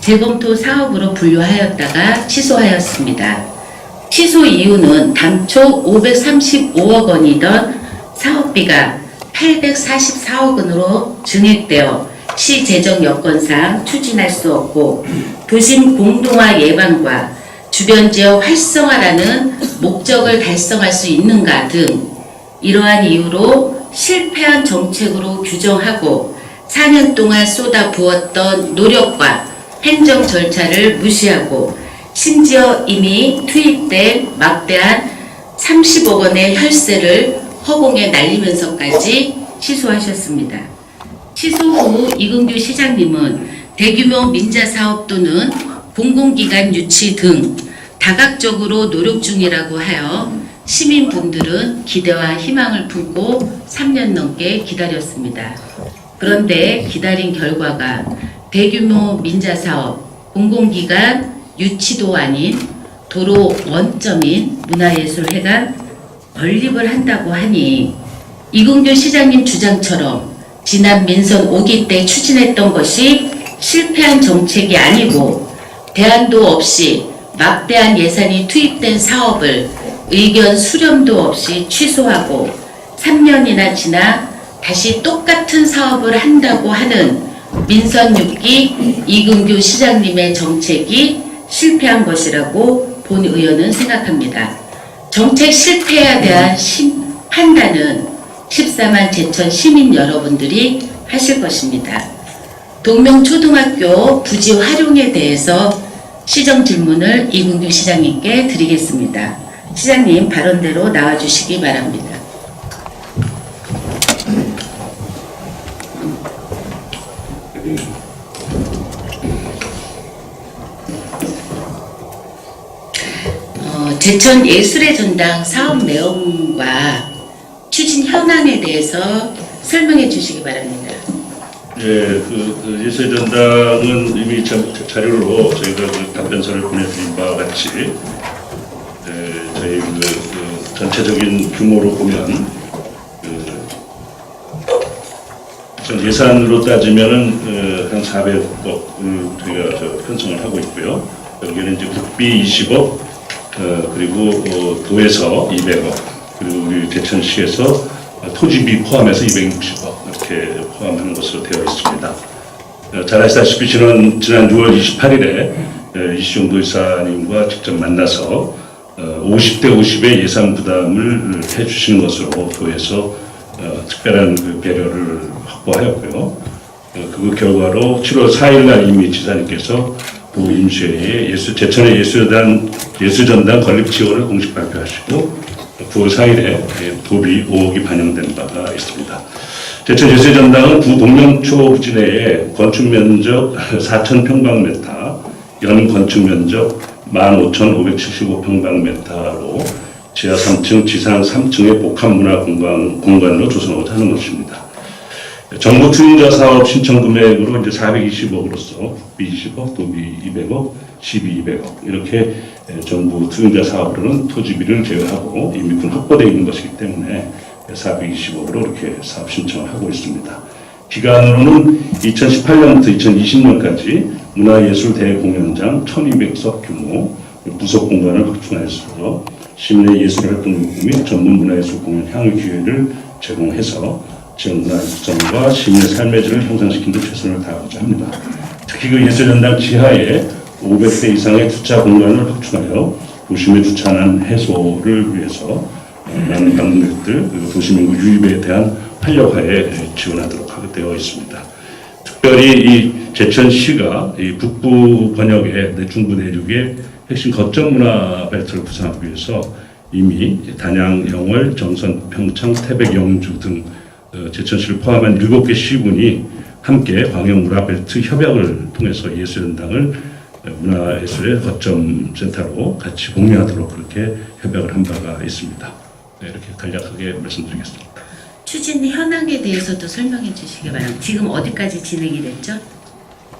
재검토 사업으로 분류하였다가 취소하였습니다. 취소 이유는 당초 535억 원이던 사업비가 844억 원으로 증액되어 시 재정 여건상 추진할 수 없고 도심 공동화 예방과 주변 지역 활성화라는 목적을 달성할 수 있는가 등 이러한 이유로 실패한 정책으로 규정하고 4년 동안 쏟아부었던 노력과 행정 절차를 무시하고 심지어 이미 투입된 막대한 30억 원의 혈세를 허공에 날리면서까지 취소하셨습니다. 취소 후 이근규 시장님은 대규모 민자사업 또는 공공기관 유치 등 다각적으로 노력 중이라고 하여 시민분들은 기대와 희망을 품고 3년 넘게 기다렸습니다. 그런데 기다린 결과가 대규모 민자사업, 공공기관 유치도 아닌 도로 원점인 문화예술회관 건립을 한다고 하니 이근규 시장님 주장처럼 지난 민선 5기 때 추진했던 것이 실패한 정책이 아니고 대안도 없이 막대한 예산이 투입된 사업을 의견 수렴도 없이 취소하고 3년이나 지나 다시 똑같은 사업을 한다고 하는 민선 6기 이근규 시장님의 정책이 실패한 것이라고 본 의원은 생각합니다. 정책 실패에 대한 판단은 14만 제천 시민 여러분들이 하실 것입니다. 동명초등학교 부지 활용에 대해서 시정 질문을 이근규 시장님께 드리겠습니다. 시장님 발언대로 나와주시기 바랍니다. 제천 예술의 전당 사업 내용과 추진 현황에 대해서 설명해 주시기 바랍니다. 예, 예술의 전당은 이미 자료로 저희가 답변서를 보내드린 바와 같이 저희 전체적인 규모로 보면 예산으로 따지면은 한 400억 저희가 편성을 하고 있고요. 여기는 이제 국비 20억 그리고 도에서 200억 그리고 우리 제천시에서 토지비 포함해서 260억 이렇게 포함하는 것으로 되어 있습니다. 잘 아시다시피 지난 6월 28일에 이시용 도지사님과 직접 만나서 50대 50의 예산 부담을 해주시는 것으로 도에서 특별한 그 배려를 확보하였고요. 그 결과로 7월 4일날 이미 지사님께서 도 임시회에 제천의 예술전당 건립 지원을 공식 발표하시고 9월 4일에 도비 5억이 반영된 바가 있습니다. 제천 예술전당은 구 동명초 부지 내에 건축 면적 4,000평방미터, 연 건축 면적 15,575평방미터로 지하 3층, 지상 3층의 복합문화 공간으로 조성하고자 하는 것입니다. 정부 투입자 사업 신청 금액으로 이제 420억으로서 국비 20억, 도비 200억, 시비 200억 이렇게 정부 투입자 사업으로는 토지비를 제외하고 이미 확보되어 있는 것이기 때문에 420억으로 이렇게 사업 신청을 하고 있습니다. 기간으로는 2018년부터 2020년까지 문화예술 대공연장 1200석 규모 부속 공간을 확충하여서 시민의 예술활동 욕구 및 전문 문화예술 공연 향유 기회를 제공해서 지역 문화유산과 시민의 삶의 질을 향상시키는 데 최선을 다하고자 합니다. 특히 그 예술전당 지하에 500대 이상의 주차 공간을 확충하여 도심의 주차난 해소를 위해서 많은 방문객들 그리고 도시민구 유입에 대한 활력화에 지원하도록 하게 되어 있습니다. 특별히 이 제천시가 이 북부 번역의 중부 내륙의 핵심 거점 문화 벨트를 구성하기 위해서 이미 단양, 영월, 정선, 평창, 태백, 영주 등 제천시를 포함한 7개 시군이 함께 광역문화벨트 협약을 통해서 예술전당을 문화예술의 거점 센터로 같이 공유하도록 그렇게 협약을 한 바가 있습니다. 네, 이렇게 간략하게 말씀드리겠습니다. 추진 현황에 대해서도 설명해 주시기 바랍니다. 지금 어디까지 진행이 됐죠?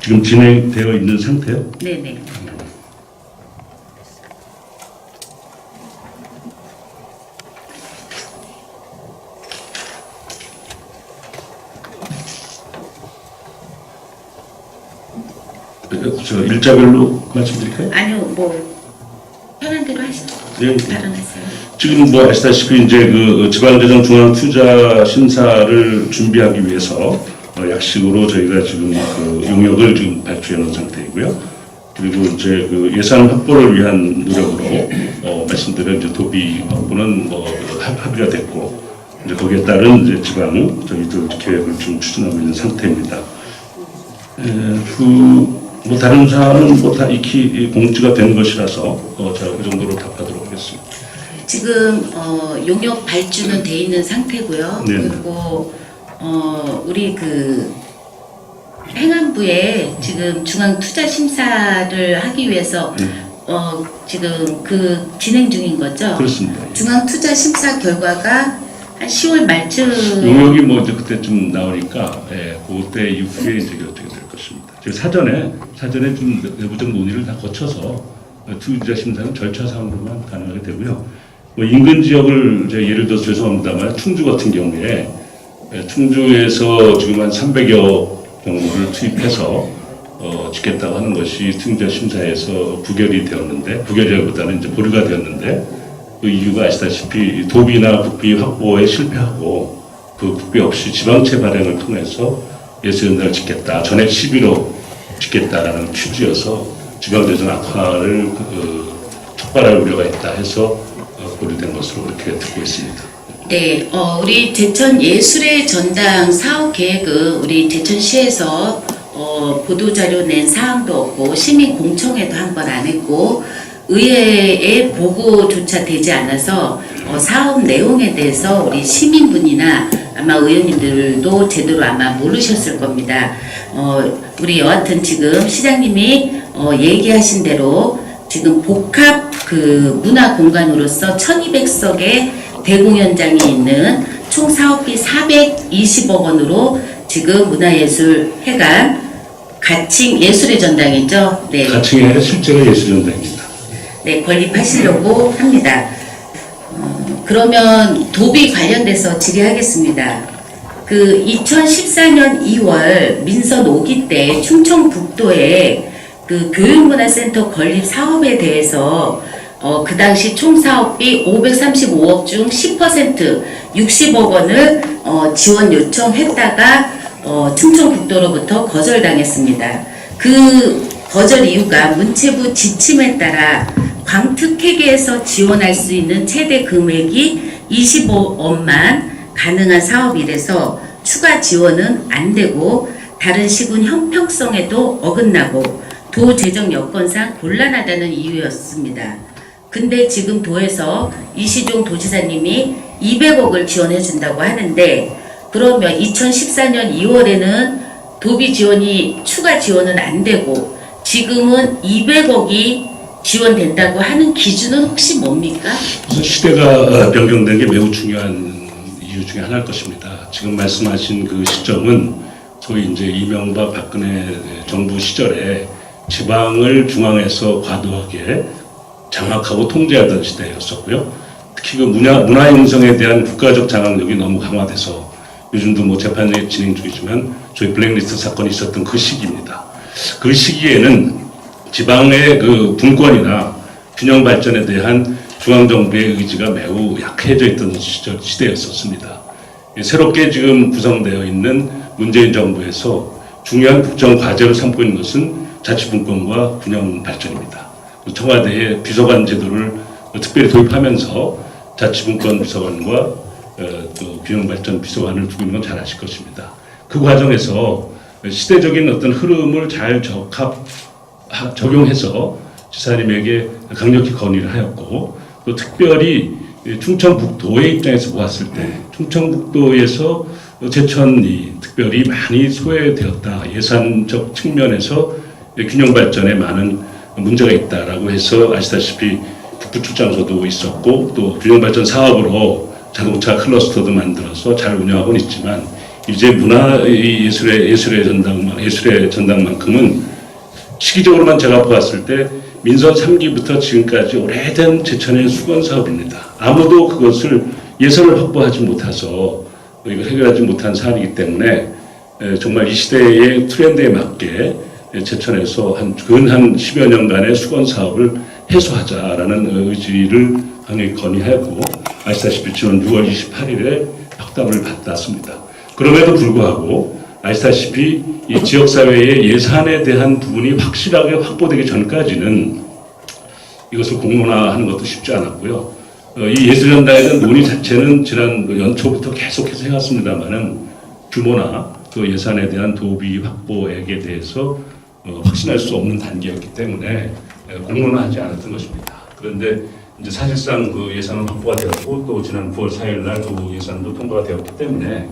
지금 진행되어 있는 상태요? 네네. 저 일자별로 말씀드릴까요? 아니요, 뭐 편한 대로 하시죠. 예. 발언하세요. 지금 뭐 아시다시피 이제 그 지방재정 중앙투자심사를 준비하기 위해서 약식으로 저희가 지금 그 용역을 지금 발주해 놓은 상태이고요. 그리고 이제 그 예산 확보를 위한 노력으로 말씀드린 이제 도비 확보는 뭐 합의가 됐고 이제 거기에 따른 이제 지방 저희들 계획을 좀 추진하고 있는 상태입니다. 뭐 다른 사안은 뭐 다 익히 공지가 된 것이라서 제가 그 정도로 답하도록 하겠습니다. 지금 용역 발주는 돼 있는 상태고요. 네. 그리고 우리 그 행안부에 지금 중앙투자심사를 하기 위해서 지금 그 진행 중인 거죠. 그렇습니다. 중앙투자심사 결과가 한 10월 말쯤 용역이 뭐 이제 그때쯤 나오니까 그때 이후에 이제 어떻게 될 것입니다. 저희 사전에 좀 내부적 논의를 다 거쳐서 투자 심사는 절차상으로만 가능하게 되고요. 뭐 인근 지역을 제가 예를 들어서 죄송합니다만 충주 같은 경우에 충주에서 지금 한 300여 정도를 투입해서 짓겠다고 하는 것이 투자 심사에서 부결이 되었는데 부결이라기보다는 이제 보류가 되었는데 그 이유가 아시다시피 도비나 국비 확보에 실패하고 그 국비 없이 지방채 발행을 통해서 예수연단을 짓겠다. 전액 11호 짓겠다라는 취지여서 지방재정 악화를 촉발할 우려가 있다 해서 보류된 것으로 그렇게 듣고 있습니다. 네, 우리 제천 예술의 전당 사업 계획은 우리 제천시에서 보도자료 낸 사항도 없고 시민 공청회도 한 번 안 했고 의회에 보고조차 되지 않아서 사업 내용에 대해서 우리 시민분이나 아마 의원님들도 제대로 아마 모르셨을 겁니다. 우리 여하튼 지금 시장님이 얘기하신 대로 지금 복합 그 문화 공간으로서 1200석의 대공연장이 있는 총 사업비 420억 원으로 지금 문화예술회관 가칭 예술의 전당이죠. 네. 가칭이 아니라 실제가 예술의 전당입니다. 네, 건립하시려고 합니다. 그러면 도비 관련돼서 질의하겠습니다. 그 2014년 2월 민선 5기 때 충청북도에 그 교육문화센터 건립 사업에 대해서 그 당시 총 사업비 535억 중 10% 60억 원을 지원 요청했다가 충청북도로부터 거절당했습니다. 그 거절 이유가 문체부 지침에 따라 광특회계에서 지원할 수 있는 최대 금액이 25억만 가능한 사업이라서 추가 지원은 안 되고 다른 시군 형평성에도 어긋나고 도 재정 여건상 곤란하다는 이유였습니다. 근데 지금 도에서 이시종 도지사님이 200억을 지원해 준다고 하는데 그러면 2014년 2월에는 도비 지원이 추가 지원은 안 되고 지금은 200억이 지원된다고 하는 기준은 혹시 뭡니까? 우선 시대가 변경된 게 매우 중요한 이유 중에 하나일 것입니다. 지금 말씀하신 그 시점은 소위 이제 이명박 박근혜 정부 시절에 지방을 중앙에서 과도하게 장악하고 통제하던 시대였었고요. 특히 그 문화 형성에 대한 국가적 장악력이 너무 강화돼서 요즘도 뭐 재판이 진행 중이지만 저희 블랙리스트 사건이 있었던 그 시기입니다. 그 시기에는 지방의 그 분권이나 균형 발전에 대한 중앙정부의 의지가 매우 약해져 있던 시대였었습니다. 새롭게 지금 구성되어 있는 문재인 정부에서 중요한 국정 과제로 삼고 있는 것은 자치분권과 균형 발전입니다. 청와대의 비서관 제도를 특별히 도입하면서 자치분권 비서관과 또 균형 발전 비서관을 두고 있는 건 잘 아실 것입니다. 그 과정에서 시대적인 어떤 흐름을 잘 적용해서 지사님에게 강력히 건의를 하였고 또 특별히 충청북도의 입장에서 보았을 때 충청북도에서 제천이 특별히 많이 소외되었다. 예산적 측면에서 균형 발전에 많은 문제가 있다라고 해서 아시다시피 북부 출장소도 있었고 또 균형 발전 사업으로 자동차 클러스터도 만들어서 잘 운영하고 있지만 이제 예술의 전당만큼은 시기적으로만 제가 보았을 때 민선 3기부터 지금까지 오래된 제천의 수건 사업입니다. 아무도 그것을 예산을 확보하지 못해서 이걸 해결하지 못한 사안이기 때문에 정말 이 시대의 트렌드에 맞게 제천에서 한 10여 년간의 수건 사업을 해소하자라는 의지를 강하게 건의하고 아시다시피 지난 6월 28일에 확답을 받았습니다. 그럼에도 불구하고 아시다시피 이 지역사회의 예산에 대한 부분이 확실하게 확보되기 전까지는 이것을 공론화하는 것도 쉽지 않았고요. 이 예술전당에 대한 논의 자체는 지난 연초부터 계속해서 해왔습니다만은 규모나 그 예산에 대한 도비 확보액에 대해서 확신할 수 없는 단계였기 때문에 공론화하지 않았던 것입니다. 그런데 이제 사실상 그 예산은 확보가 되었고 또 지난 9월 4일 날 그 예산도 통과가 되었기 때문에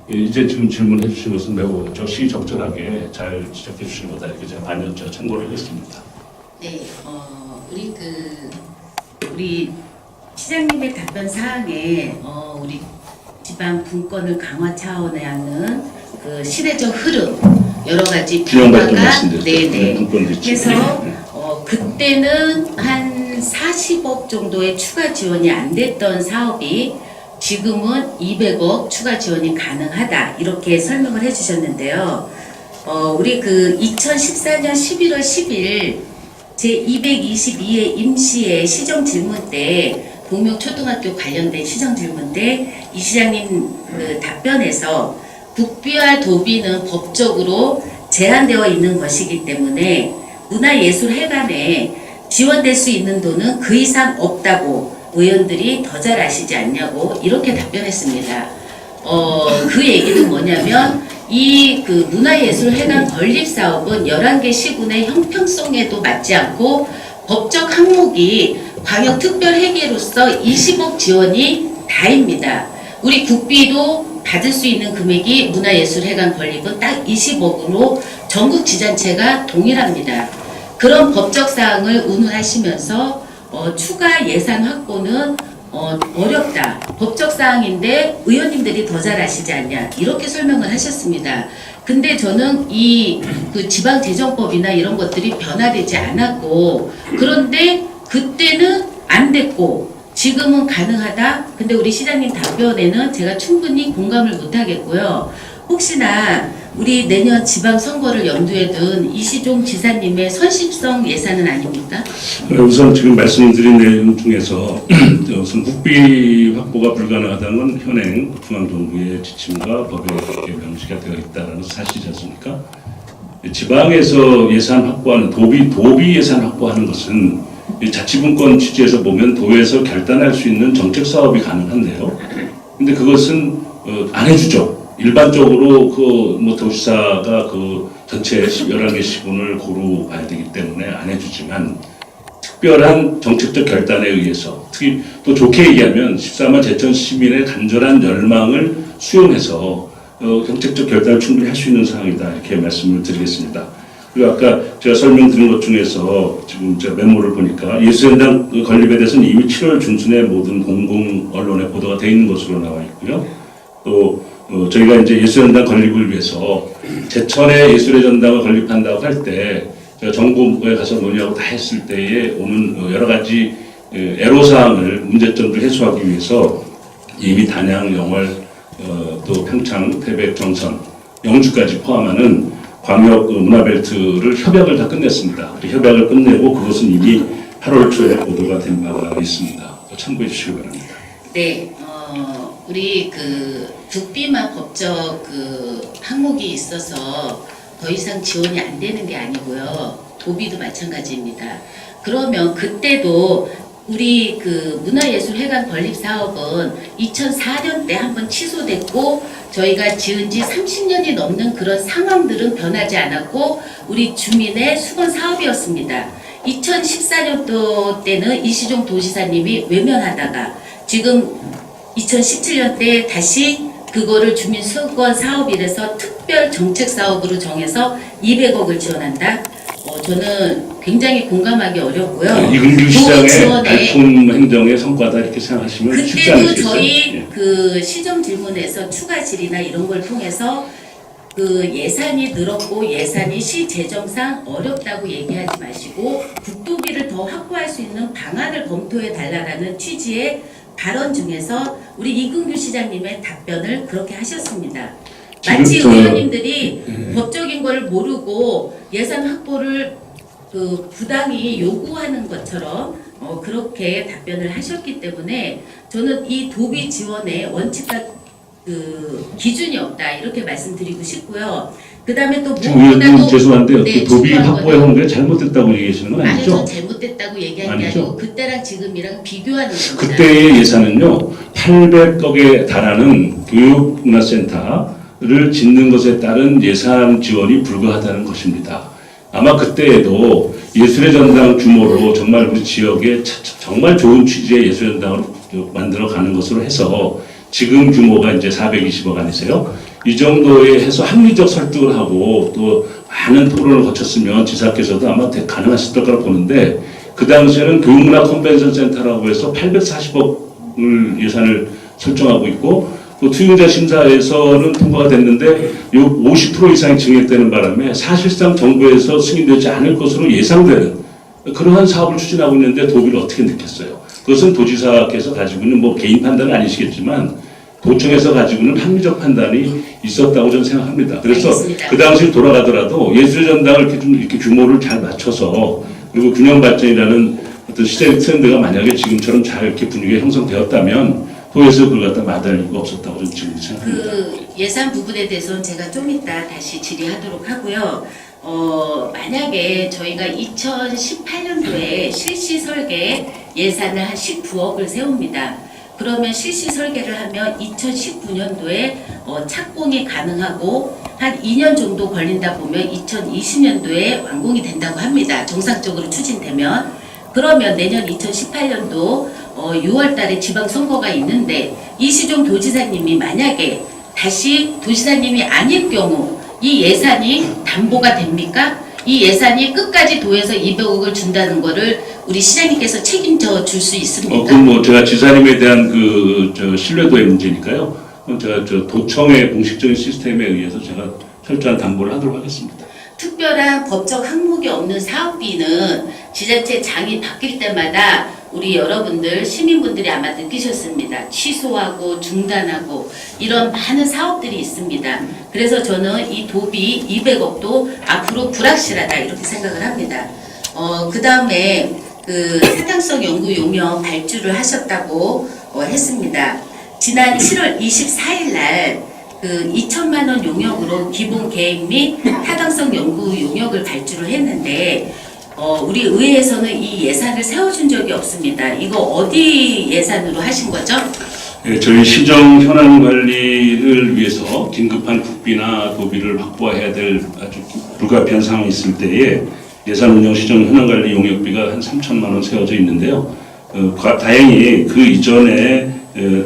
이제 지금 질문해 주신 것은 매우 시적절하게 잘 지적해 주신 거다 이렇게 제가 반년 참고를 했습니다. 네, 우리 시장님의 답변 사항에 우리 지방 분권을 강화 차원에 하는 그 시대적 흐름 여러 가지 변화가 네네 해서 그때는 한 40억 정도의 추가 지원이 안 됐던 사업이 지금은 200억 추가 지원이 가능하다 이렇게 설명을 해주셨는데요. 우리 그 2014년 11월 10일 제222회 임시의 시정 질문 때 동묘초등학교 관련된 시정 질문 때 이 시장님 그 답변에서 국비와 도비는 법적으로 제한되어 있는 것이기 때문에 문화예술회관에 지원될 수 있는 돈은 그 이상 없다고 의원들이 더 잘 아시지 않냐고 이렇게 답변했습니다. 그 얘기는 뭐냐면 이 그 문화예술회관 건립사업은 11개 시군의 형평성에도 맞지 않고 법적 항목이 광역특별회계로서 20억 지원이 다입니다. 우리 국비도 받을 수 있는 금액이 문화예술회관 건립은 딱 20억으로 전국 지자체가 동일합니다. 그런 법적 사항을 운운하시면서 추가 예산 확보는 어렵다. 법적 사항인데 의원님들이 더 잘 아시지 않냐. 이렇게 설명을 하셨습니다. 근데 저는 그 지방재정법이나 이런 것들이 변화되지 않았고, 그런데 그때는 안 됐고, 지금은 가능하다? 근데 우리 시장님 답변에는 제가 충분히 공감을 못 하겠고요. 혹시나 우리 내년 지방선거를 염두에 둔 이시종 지사님의 선심성 예산은 아닙니까? 우선 지금 말씀드린 내용 중에서 우선 국비 확보가 불가능하다는 건 현행 중앙정부의 지침과 법에 명시가 되어 있다는 사실이지 않습니까? 지방에서 예산 확보하는 도비 예산 확보하는 것은 자치분권 취지에서 보면 도에서 결단할 수 있는 정책 사업이 가능한데요. 근데 그것은 안 해주죠. 일반적으로 도시사가 전체 11개 시군을 고루 봐야 되기 때문에 안 해주지만 특별한 정책적 결단에 의해서 특히 또 좋게 얘기하면 14만 제천 시민의 간절한 열망을 수용해서 정책적 결단을 충분히 할 수 있는 상황이다 이렇게 말씀을 드리겠습니다. 그리고 아까 제가 설명드린 것 중에서 지금 제가 메모를 보니까 예술현장 건립에 대해서는 이미 7월 중순에 모든 공공 언론에 보도가 되어 있는 것으로 나와 있고요. 또 저희가 이제 예술전당 건립을 위해서 제천에 예술의 전당을 건립한다고 할 때 제가 정부에 가서 논의하고 다 했을 때에 오는 여러 가지 애로사항을 문제점을 해소하기 위해서 이미 단양, 영월, 또 평창, 태백, 정선, 영주까지 포함하는 광역 문화벨트를 협약을 다 끝냈습니다. 협약을 끝내고 그것은 이미 8월 초에 보도가 된 바가 있습니다. 참고해 주시기 바랍니다. 네, 우리 국비만 법적 항목이 있어서 더 이상 지원이 안 되는 게 아니고요. 도비도 마찬가지입니다. 그러면 그때도 우리 문화예술회관 건립 사업은 2004년 때 한번 취소됐고 저희가 지은 지 30년이 넘는 그런 상황들은 변하지 않았고 우리 주민의 수건 사업이었습니다. 2014년도 때는 이시종 도지사님이 외면하다가 지금 2017년 때 다시 그거를 주민 수건 사업이라서 특별 정책 사업으로 정해서 200억을 지원한다. 저는 굉장히 공감하기 어렵고요. 이근규 시장의 발품 행정의 성과다 이렇게 생각하시면 쉽지 않으시겠어요? 그때도 저희 시정 질문에서 추가 질의나 이런 걸 통해서 예산이 늘었고 예산이 시 재정상 어렵다고 얘기하지 마시고 국도비를 더 확보할 수 있는 방안을 검토해 달라라는 취지의 발언 중에서 우리 이근규 시장님의 답변을 그렇게 하셨습니다. 마치 지금 의원님들이 법적인 걸 모르고 예산 확보를 그 부당히 요구하는 것처럼 그렇게 답변을 하셨기 때문에 저는 이 도비 지원의 원칙과 그 기준이 없다 이렇게 말씀드리고 싶고요. 그 다음에 또 지금 의원님 죄송한데 네, 그 도비 중요한 확보해 거는 온 게 잘못됐다고 얘기하시는 건 아니요, 저 아니죠? 잘못됐다고 얘기한 게 아니죠? 아니고 그때랑 지금이랑 비교하는 겁니다. 그때의 예산은요 800억에 달하는 교육문화센터를 짓는 것에 따른 예산 지원이 불가하다는 것입니다. 아마 그때에도 예술의 전당 규모로 정말 우리 지역에 정말 좋은 취지의 예술의 전당으로 만들어 가는 것으로 해서 지금 규모가 이제 420억 아니세요? 이 정도에 해서 합리적 설득을 하고 또 많은 토론을 거쳤으면 지사께서도 아마 가능하셨을 거라고 보는데 그 당시에는 교육문화 컨벤션 센터라고 해서 840억을 예산을 설정하고 있고 또 투용자 심사에서는 통과가 됐는데 요 50% 이상이 증액되는 바람에 사실상 정부에서 승인되지 않을 것으로 예상되는 그러한 사업을 추진하고 있는데 도비를 어떻게 느꼈어요? 그것은 도지사께서 가지고 있는 뭐 개인 판단은 아니시겠지만 도청에서 가지고는 합리적 판단이 있었다고 저는 생각합니다. 그래서 알겠습니다. 그 당시로 돌아가더라도 예술의 전당을 이렇게 좀 이렇게 규모를 잘 맞춰서 그리고 균형 발전이라는 어떤 시대 트렌드가 만약에 지금처럼 잘 이렇게 분위기가 형성되었다면 도에서 그걸 갖다 마다할 이유가 없었다고 저는 지금 생각합니다. 그 예산 부분에 대해서는 제가 좀 이따 다시 질의하도록 하고요. 만약에 저희가 2018년도에 실시 설계 예산을 한 19억을 세웁니다. 그러면 실시 설계를 하면 2019년도에 착공이 가능하고 한 2년 정도 걸린다 보면 2020년도에 완공이 된다고 합니다. 정상적으로 추진되면. 그러면 내년 2018년도 6월 달에 지방선거가 있는데 이시종 도지사님이 만약에 다시 도지사님이 아닐 경우 이 예산이 담보가 됩니까? 이 예산이 끝까지 도에서 200억을 준다는 거를 우리 시장님께서 책임져 줄 수 있습니까? 그건 뭐 제가 지사님에 대한 신뢰도의 문제니까요. 그건 제가 도청의 공식적인 시스템에 의해서 제가 철저한 담보를 하도록 하겠습니다. 특별한 법적 항목이 없는 사업비는 지자체 장이 바뀔 때마다 우리 여러분들 시민분들이 아마 느끼셨습니다. 취소하고 중단하고 이런 많은 사업들이 있습니다. 그래서 저는 이 도비 200억도 앞으로 불확실하다 이렇게 생각을 합니다. 그 다음에 그 타당성 연구 용역 발주를 하셨다고 했습니다. 지난 7월 24일 날 그 2천만 원 용역으로 기본 계획 및 타당성 연구 용역을 발주를 했는데 우리 의회에서는 이 예산을 세워준 적이 없습니다. 이거 어디 예산으로 하신 거죠? 예, 저희 시정 현안 관리를 위해서 긴급한 국비나 도비를 확보해야 될 아주 불가피한 상황이 있을 때에 예산 운영 시정 현안 관리 용역비가 한 3천만 원 세워져 있는데요. 다행히 그 이전에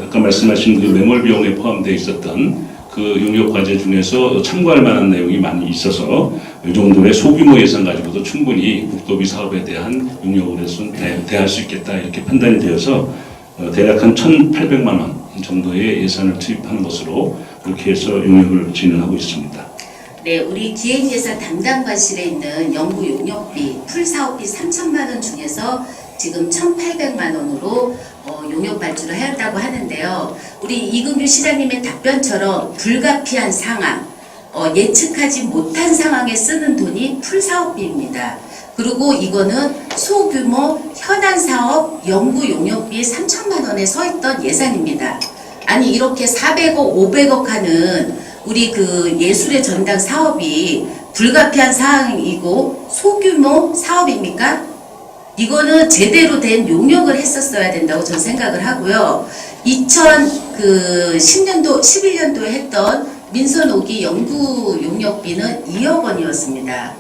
아까 말씀하신 그 매몰 비용에 포함되어 있었던 그 용역 과제 중에서 참고할 만한 내용이 많이 있어서 이 정도의 소규모 예산 가지고도 충분히 국도비 사업에 대한 용역을 해서 대할 수 있겠다 이렇게 판단이 되어서 대략 한 1,800만 원 정도의 예산을 투입하는 것으로 그렇게 해서 용역을 진행하고 있습니다. 네, 우리 기획예산 담당관실에 있는 연구 용역비, 풀사업비 3천만 원 중에서 지금 1,800만 원으로 용역 발주를 하였다고 하는데요. 우리 이근규 시장님의 답변처럼 불가피한 상황, 예측하지 못한 상황에 쓰는 돈이 풀사업비입니다. 그리고 이거는 소규모 현안사업 연구 용역비 3천만 원에 서있던 예산입니다. 아니 이렇게 400억, 500억 하는 우리 그 예술의 전당 사업이 불가피한 상황이고 소규모 사업입니까? 이거는 제대로 된 용역을 했었어야 된다고 저는 생각을 하고요. 2010년도, 11년도에 했던 민선 5기 연구 용역비는 2억 원이었습니다.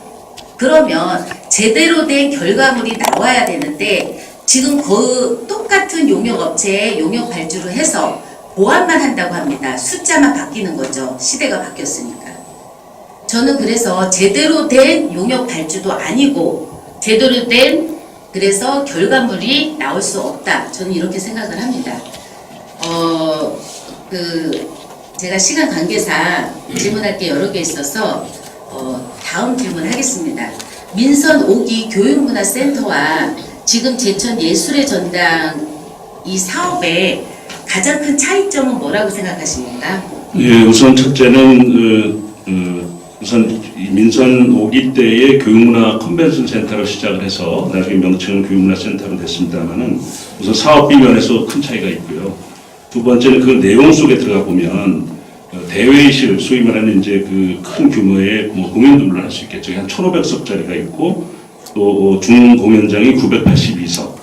그러면 제대로 된 결과물이 나와야 되는데 지금 그 똑같은 용역업체에 용역 발주를 해서 보완만 한다고 합니다. 숫자만 바뀌는 거죠. 시대가 바뀌었으니까. 저는 그래서 제대로 된 용역 발주도 아니고 제대로 된 그래서 결과물이 나올 수 없다. 저는 이렇게 생각을 합니다. 제가 시간 관계상 질문할 게 여러 개 있어서 다음 질문 하겠습니다. 민선 5기 교육문화센터와 지금 제천 예술의 전당 이 사업의 가장 큰 차이점은 뭐라고 생각하십니까? 예, 우선 첫째는 우선 이 민선 5기 때의 교육문화 컨벤션 센터로 시작을 해서 나중에 명칭은 교육문화 센터로 됐습니다만은 우선 사업비 면에서 큰 차이가 있고요. 두 번째는 그 내용 속에 들어가 보면 대회의실, 소위 말하는 이제 그 큰 규모의 뭐 공연들을 할 수 있겠죠. 한 1,500석짜리가 있고 또 중공연장이 982석,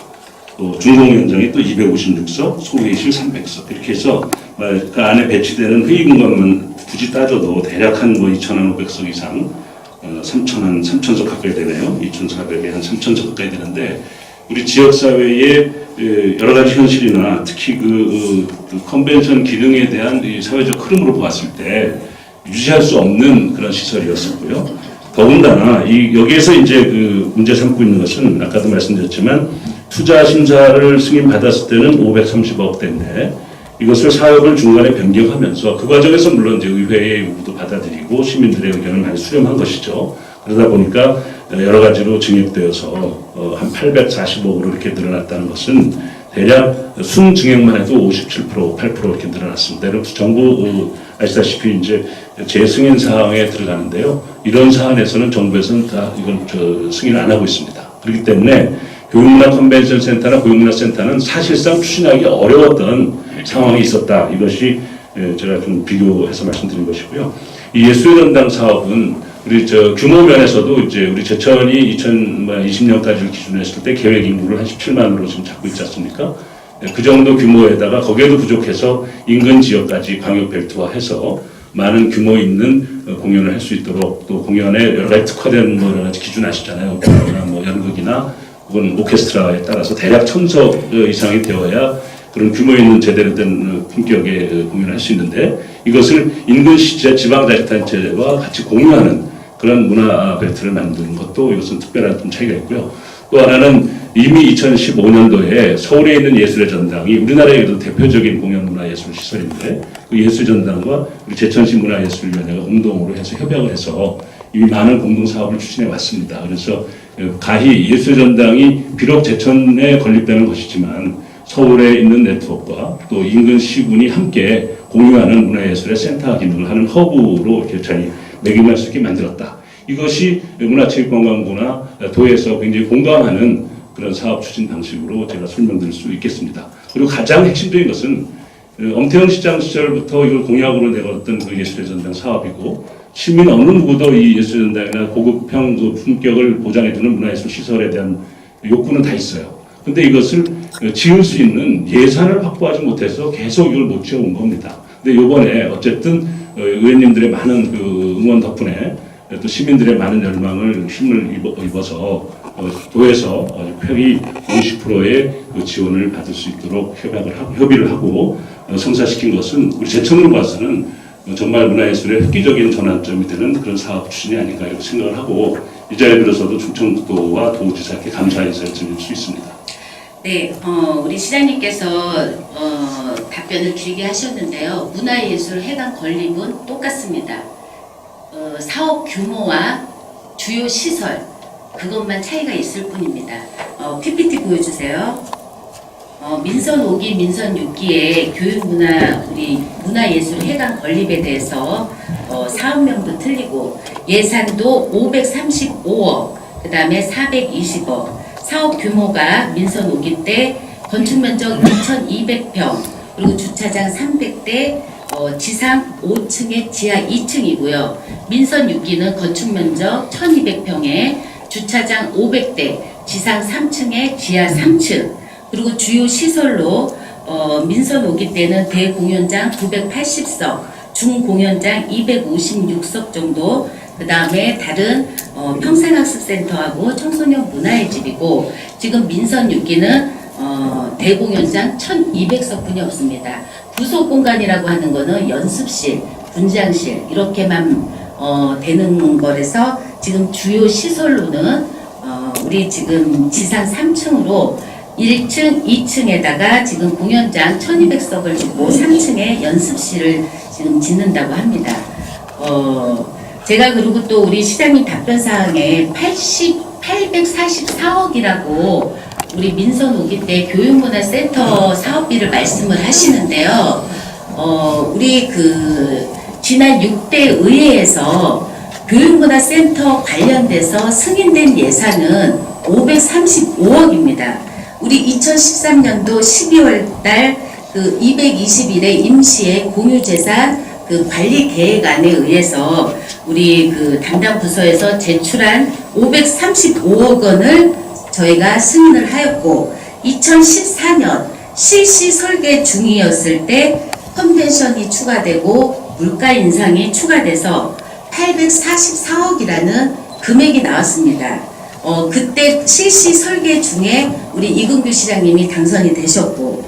또 중공연장이 또 256석, 소회의실 300석 이렇게 해서 그 안에 배치되는 회의 공간만 굳이 따져도 대략 한 뭐 2,500석 이상, 3,000석 가까이 되네요. 2,400에 한 3,000석 가까이 되는데 우리 지역 사회의 여러 가지 현실이나 특히 그 컨벤션 기능에 대한 이 사회적 흐름으로 보았을 때 유지할 수 없는 그런 시설이었었고요. 더군다나 여기에서 이제 그 문제 삼고 있는 것은 아까도 말씀드렸지만 투자 심사를 승인받았을 때는 530억대인데 이것을 사업을 중간에 변경하면서 그 과정에서 물론 이제 의회의 요구도 받아들이고 시민들의 의견을 많이 수렴한 것이죠. 그러다 보니까 여러 가지로 증액되어서 한 840억으로 이렇게 늘어났다는 것은 대략 순증액만 해도 57%, 8% 이렇게 늘어났습니다. 그래서 정부 아시다시피 이제 재승인 사항에 들어가는데요. 이런 사안에서는 정부에서는 다 이건 승인을 안 하고 있습니다. 그렇기 때문에 교육문화 컨벤션 센터나 고용문화 센터는 사실상 추진하기 어려웠던 상황이 있었다. 이것이 제가 좀 비교해서 말씀드린 것이고요. 이 예술의 전당 사업은 우리 규모 면에서도 이제 우리 제천이 2020년까지를 기준으로 했을 때 계획 인구를 한 17만으로 지금 잡고 있지 않습니까? 그 정도 규모에다가 거기에도 부족해서 인근 지역까지 광역 벨트화해서 많은 규모 있는 공연을 할 수 있도록 또 공연에 여러 가지 특화된 뭐 여러 가지 기준 아시잖아요. 뭐 연극이나 혹은 오케스트라에 따라서 대략 1,000석 이상이 되어야 그런 규모 있는 제대로 된 품격의 공연을 할 수 있는데 이것을 인근 시제 지방자치단체와 같이 공유하는 그런 문화 벨트를 만드는 것도 이것은 특별한 좀 차이가 있고요. 또 하나는 이미 2015년도에 서울에 있는 예술의 전당이 우리나라에도 대표적인 공연문화예술 시설인데 그 예술전당과 우리 제천시 문화예술위원회가 공동으로 해서 협약을 해서 이미 많은 공동사업을 추진해 왔습니다. 그래서 가히 예술전당이 비록 제천에 건립되는 것이지만 서울에 있는 네트워크와 또 인근 시군이 함께 공유하는 문화예술의 센터 기능을 하는 허브로 이렇게 잘 매김할 수 있게 만들었다. 이것이 문화체육관광부나 도에서 굉장히 공감하는 그런 사업 추진 방식으로 제가 설명드릴 수 있겠습니다. 그리고 가장 핵심적인 것은 엄태영 시장 시절부터 이걸 공약으로 내걸었던 그 예술의 전당 사업이고 시민 어느 누구도 이 예술의 전당이나 고급형 그 품격을 보장해주는 문화예술 시설에 대한 욕구는 다 있어요. 근데 이것을 지을 수 있는 예산을 확보하지 못해서 계속 이걸 못 지어온 겁니다. 근데 이번에 어쨌든 의원님들의 많은 그 응원 덕분에 또 시민들의 많은 열망을 힘을 입어서 도에서 회의 50%의 그 지원을 받을 수 있도록 협의를 하고 성사시킨 것은 우리 제천으로 봐서는 정말 문화예술의 획기적인 전환점이 되는 그런 사업 추진이 아닌가 이렇게 생각을 하고 이 자리에 들어서도 충청도와 도지사께 감사 인사를 드릴 수 있습니다. 네, 우리 시장님께서 답변을 길게 하셨는데요. 문화예술 해당 건립은 똑같습니다. 사업 규모와 주요 시설 그것만 차이가 있을 뿐입니다. PPT 보여주세요. 민선 5기, 민선 6기의 교육문화 우리 문화예술 해당 건립에 대해서 사업명도 틀리고 예산도 535억, 그 다음에 420억. 사업 규모가 민선 5기 때 건축면적 2,200평, 그리고 주차장 300대, 지상 5층에 지하 2층이고요. 민선 6기는 건축면적 1,200평에 주차장 500대, 지상 3층에 지하 3층, 그리고 주요 시설로 민선 5기 때는 대공연장 980석, 중공연장 256석 정도, 그 다음에 다른 평생학습센터하고 청소년 문화의 집이고 지금 민선 6기는 대공연장 1200석분이 없습니다. 부속 공간이라고 하는 거는 연습실, 분장실 이렇게만 되는 거라서 지금 주요 시설로는 우리 지금 지상 3층으로 1층, 2층에다가 지금 공연장 1200석을 짓고 3층에 연습실을 지금 짓는다고 합니다. 제가 그리고 또 우리 시장님 답변사항에 844억이라고 우리 민선 5기 때 교육문화센터 사업비를 말씀을 하시는데요. 우리 지난 6대 의회에서 교육문화센터 관련돼서 승인된 예산은 535억입니다. 우리 2013년도 12월 달 220일의 임시의 공유재산 관리 계획안에 의해서 우리 담당 부서에서 제출한 535억 원을 저희가 승인을 하였고, 2014년 실시 설계 중이었을 때 컨벤션이 추가되고 물가 인상이 추가돼서 844억이라는 금액이 나왔습니다. 그때 실시 설계 중에 우리 이근규 시장님이 당선이 되셨고,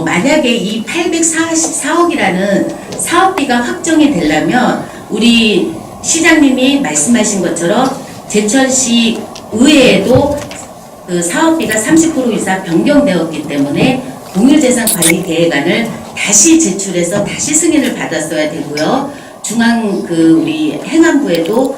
만약에 이 844억이라는 사업비가 확정이 되려면 우리 시장님이 말씀하신 것처럼 제천시 의회에도 사업비가 30% 이상 변경되었기 때문에 공유재산관리계획안을 다시 제출해서 다시 승인을 받았어야 되고요. 우리 행안부에도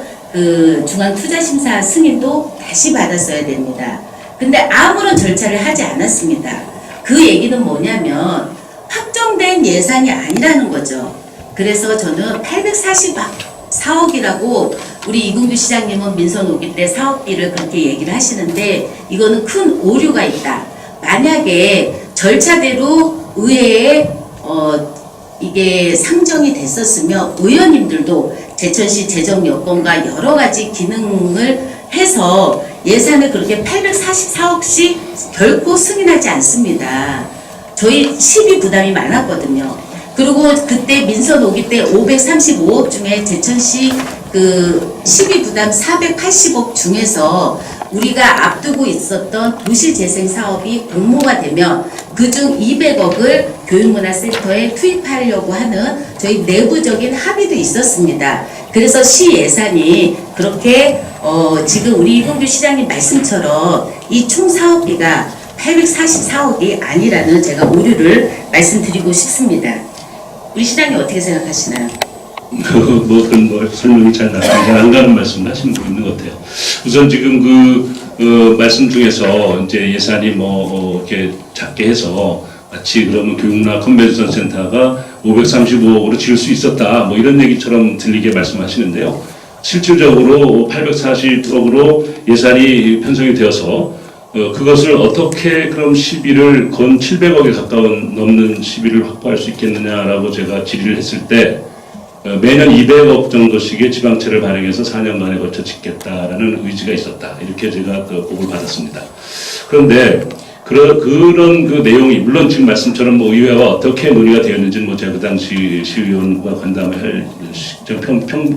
중앙투자심사 승인도 다시 받았어야 됩니다. 근데 아무런 절차를 하지 않았습니다. 그 얘기는 뭐냐면 확정된 예산이 아니라는 거죠. 그래서 저는 844억이라고 우리 이근규 시장님은 민선 오기 때 사업비를 그렇게 얘기를 하시는데 이거는 큰 오류가 있다. 만약에 절차대로 의회에 이게 상정이 됐었으면 의원님들도 제천시 재정 여건과 여러 가지 기능을 해서 예산을 그렇게 844억씩 결코 승인하지 않습니다. 저희 시비 부담이 많았거든요. 그리고 그때 민선 오기 때 535억 중에 제천시 시비 부담 480억 중에서 우리가 앞두고 있었던 도시재생 사업이 공모가 되면 그중 200억을 교육문화센터에 투입하려고 하는 저희 내부적인 합의도 있었습니다. 그래서 시 예산이 그렇게 지금 우리 이근규 시장님 말씀처럼 이 총 사업비가 844억이 아니라는 제가 오류를 말씀드리고 싶습니다. 우리 시장님 어떻게 생각하시나요? 설명이 잘 안 가는 말씀을 하시는 분 있는 것 같아요. 우선 지금 말씀 중에서 이제 예산이 이렇게 작게 해서 마치 그러면 교육문화 컨벤션 센터가 535억으로 지을 수 있었다. 이런 얘기처럼 들리게 말씀하시는데요. 실질적으로 840억으로 예산이 편성이 되어서 그것을 어떻게 그럼 시비를 건 700억에 가까운 넘는 시비를 확보할 수 있겠느냐라고 제가 질의를 했을 때 매년 200억 정도씩의 지방채를 발행해서 4년간에 걸쳐 짓겠다라는 의지가 있었다. 이렇게 제가 보고를 받았습니다. 그런데 그런 내용이 물론 지금 말씀처럼 의회와 어떻게 논의가 되었는지는 제가 그 당시 시의원과 간담회 할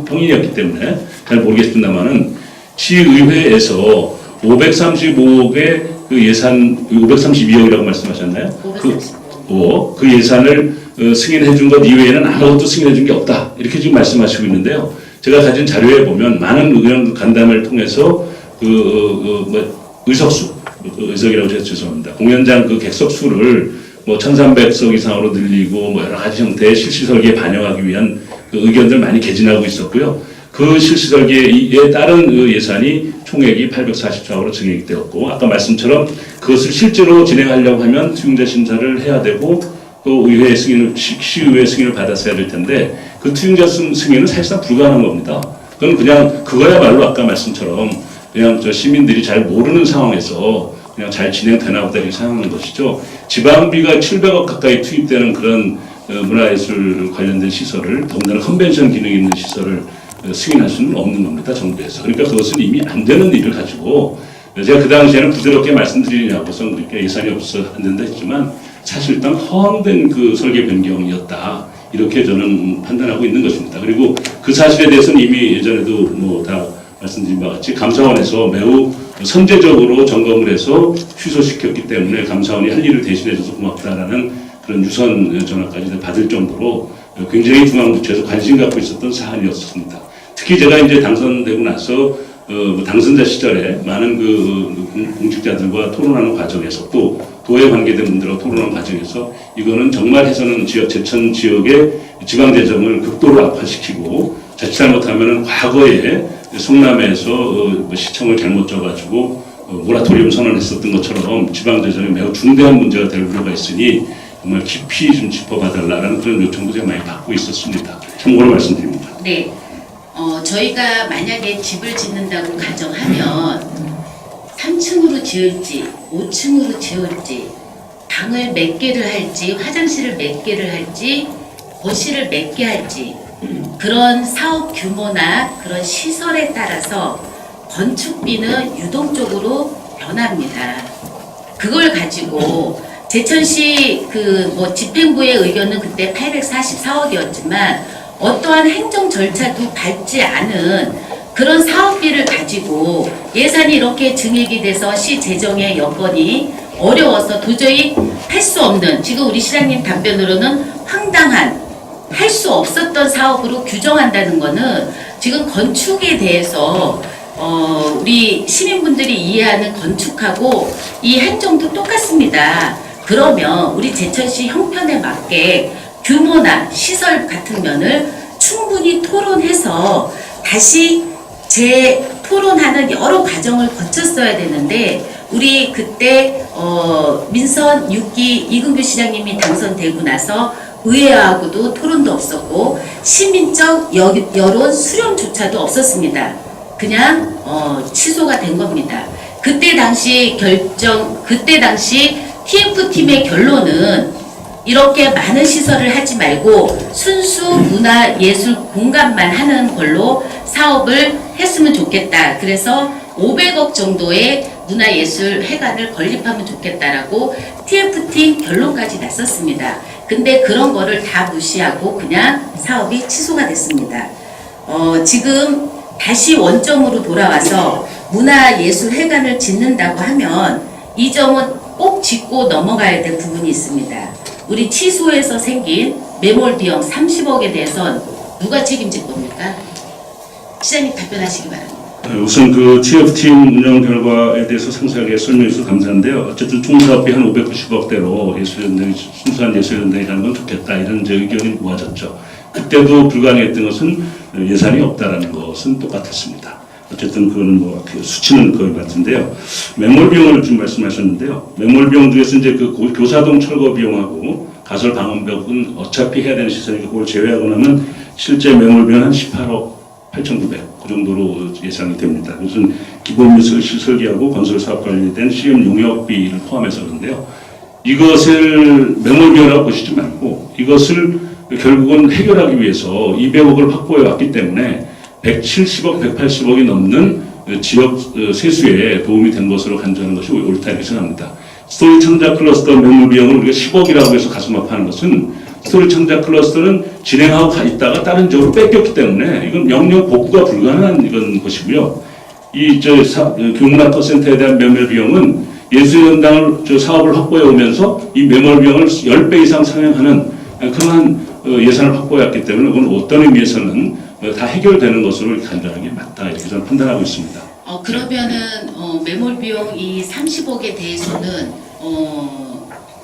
평인이었기 때문에 잘 모르겠습니다만은 시의회에서 535억의 예산 532억이라고 말씀하셨나요? 535억 그 예산을 승인해 준 것 이외에는 아무것도 승인해 준 게 없다. 이렇게 지금 말씀하시고 있는데요. 제가 가진 자료에 보면 많은 의원 간담회를 통해서 의석이라고 제가 죄송합니다. 공연장 객석수를 1300석 이상으로 늘리고 여러 가지 형태의 실시설계에 반영하기 위한 의견들 많이 개진하고 있었고요. 그 실시설계에 따른 예산이 총액이 844억으로 증액이 되었고, 아까 말씀처럼 그것을 실제로 진행하려고 하면 투용자 심사를 해야 되고 또 의회 승인을 시의회 승인을 받았어야 될 텐데 그 투용자 승인은 사실상 불가능한 겁니다. 그건 그냥 그거야말로 아까 말씀처럼 그냥 시민들이 잘 모르는 상황에서 그냥 잘 진행되나 보다 이렇게 생각하는 것이죠. 지방비가 700억 가까이 투입되는 그런 문화예술 관련된 시설을, 더군다나 컨벤션 기능이 있는 시설을 승인할 수는 없는 겁니다, 정부에서. 그러니까 그것은 이미 안 되는 일을 가지고, 제가 그 당시에는 부드럽게 말씀드리냐고서 그렇게 예산이 없어서 안 된다 했지만 사실상 허황된 설계 변경이었다, 이렇게 저는 판단하고 있는 것입니다. 그리고 그 사실에 대해서는 이미 예전에도 다 말씀드린 바와 같이 감사원에서 매우 선제적으로 점검을 해서 취소시켰기 때문에 감사원이 할 일을 대신해줘서 고맙다라는 그런 유선 전화까지 받을 정도로 굉장히 중앙부처에서 관심 갖고 있었던 사안이었습니다. 특히 제가 이제 당선되고 나서 당선자 시절에 많은 공직자들과 토론하는 과정에서 또 도에 관계된 분들과 토론하는 과정에서 이거는 정말 해서는 제천 지역의 지방재정을 극도로 악화시키고 자칫 잘못하면 과거에 성남에서 시청을 잘못 져가지고 모라토리움 선언했었던 것처럼 지방재정이 매우 중대한 문제가 될 우려가 있으니 정말 깊이 좀 짚어봐달라는 그런 요청도 제가 많이 받고 있었습니다. 참고로 말씀드립니다. 네. 저희가 만약에 집을 짓는다고 가정하면 3층으로 지을지 5층으로 지을지 방을 몇 개를 할지 화장실을 몇 개를 할지 거실을 몇 개 할지 그런 사업 규모나 그런 시설에 따라서 건축비는 유동적으로 변합니다. 그걸 가지고 제천시 집행부의 의견은 그때 844억이었지만 어떠한 행정 절차도 밟지 않은 그런 사업비를 가지고 예산이 이렇게 증액이 돼서 시 재정의 여건이 어려워서 도저히 할 수 없는, 지금 우리 시장님 답변으로는 황당한, 할 수 없었던 사업으로 규정한다는 거는 지금 건축에 대해서 우리 시민분들이 이해하는 건축하고 이 행정도 똑같습니다. 그러면 우리 제천시 형편에 맞게 규모나 시설 같은 면을 충분히 토론해서 다시 재토론하는 여러 과정을 거쳤어야 되는데 우리 그때 민선 6기 이근규 시장님이 당선되고 나서 의회하고도 토론도 없었고 시민적 여론 수렴조차도 없었습니다. 그냥 취소가 된 겁니다. 그때 당시 TF팀의 결론은 이렇게 많은 시설을 하지 말고 순수 문화예술 공간만 하는 걸로 사업을 했으면 좋겠다. 그래서 500억 정도의 문화예술 회관을 건립하면 좋겠다라고 TF팀 결론까지 났었습니다. 근데 그런 거를 다 무시하고 그냥 사업이 취소가 됐습니다. 지금 다시 원점으로 돌아와서 문화예술 회관을 짓는다고 하면 이 점은 꼭 짚고 넘어가야 될 부분이 있습니다. 우리 취소에서 생긴 매몰 비용 30억에 대해선 누가 책임질 겁니까? 시장님 답변하시기 바랍니다. 우선 그 TF팀 운영 결과에 대해서 상세하게 설명해 주셔서 감사한데요. 어쨌든 총 사업비 한 590억대로 예술연대, 순수한 예술연대에 가는 건 좋겠다 이런 제 의견이 모아졌죠. 그때도 불가능했던 것은 예산이 없다라는 것은 똑같았습니다. 어쨌든 그거는 뭐 수치는 거의 같은데요. 매몰 비용을 좀 말씀하셨는데요. 매몰 비용 중에서 이제 그 교사동 철거 비용하고 가설 방음벽은 어차피 해야 되는 시설이니까 그걸 제외하고 나면 실제 매몰 비용은 한 18억 8,900 그 정도로 예상이 됩니다. 이것은 기본 미술실 설계하고 건설 사업 관련된 시험 용역비를 포함해서 그런데요. 이것을 매몰 비용이라고 보시지 말고 이것을 결국은 해결하기 위해서 200억을 확보해 왔기 때문에 170억, 180억이 넘는 지역 세수에 도움이 된 것으로 간주하는 것이 옳다 이렇게 생각합니다. 스토리 창작 클러스터 매몰 비용을 우리가 10억이라고 해서 가슴 아파하는 것은 스토리 창작 클러스터는 진행하고 있다가 다른 지역으로 뺏겼기 때문에 이건 영영 복구가 불가능한 이런 것이고요. 교문학과센터에 대한 매몰 비용은 예술연당을 사업을 확보해 오면서 이 매몰 비용을 10배 이상 상향하는 그러한 예산을 확보했기 때문에 그건 어떤 의미에서는 다 해결되는 것으로 간주하는 게 맞다 이렇게 저는 판단하고 있습니다. 그러면은 매몰 비용 이 30억에 대해서는